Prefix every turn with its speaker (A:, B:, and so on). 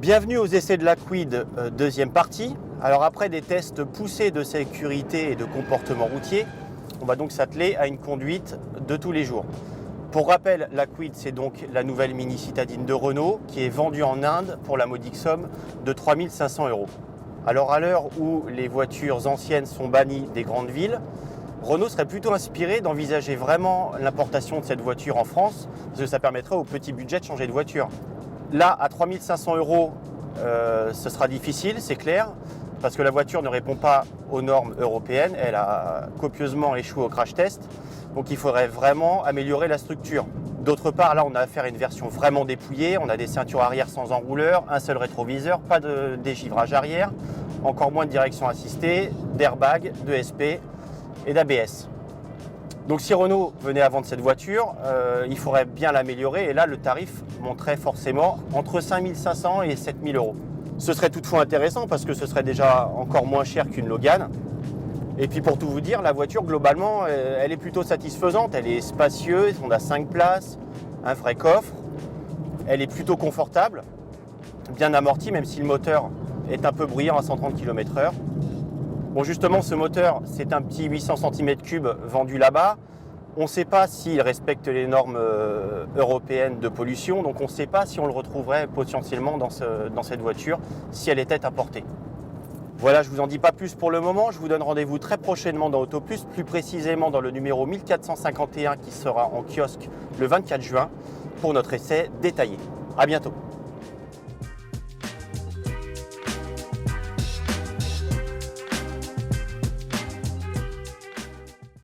A: Bienvenue aux essais de la Kwid, deuxième partie. Alors après des tests poussés de sécurité et de comportement routier, on va donc s'atteler à une conduite de tous les jours. Pour rappel, la Kwid, c'est donc la nouvelle mini citadine de Renault qui est vendue en Inde pour la modique somme de 3 500 €. Alors à l'heure où les voitures anciennes sont bannies des grandes villes, Renault serait plutôt inspiré d'envisager vraiment l'importation de cette voiture en France, parce que ça permettrait au petit budget de changer de voiture. Là, à 3 500 €, ce sera difficile, c'est clair, parce que la voiture ne répond pas aux normes européennes. Elle a copieusement échoué au crash test, donc il faudrait vraiment améliorer la structure. D'autre part, là, on a affaire à une version vraiment dépouillée. On a des ceintures arrière sans enrouleur, un seul rétroviseur, pas de dégivrage arrière, encore moins de direction assistée, d'airbag, de SP et d'ABS. Donc si Renault venait à vendre cette voiture, il faudrait bien l'améliorer et là le tarif monterait forcément entre 5 500 et 7 000 €. Ce serait toutefois intéressant parce que ce serait déjà encore moins cher qu'une Logan. Et puis pour tout vous dire, la voiture globalement elle est plutôt satisfaisante, elle est spacieuse, on a 5 places, un vrai coffre, elle est plutôt confortable, bien amortie même si le moteur est un peu bruyant à 130 km/h. Bon, justement, ce moteur, c'est un petit 800 cm3 vendu là-bas. On ne sait pas s'il respecte les normes européennes de pollution, donc on ne sait pas si on le retrouverait potentiellement dans cette voiture, si elle était importée. Voilà, je ne vous en dis pas plus pour le moment. Je vous donne rendez-vous très prochainement dans Autoplus, plus précisément dans le numéro 1451 qui sera en kiosque le 24 juin pour notre essai détaillé. À bientôt.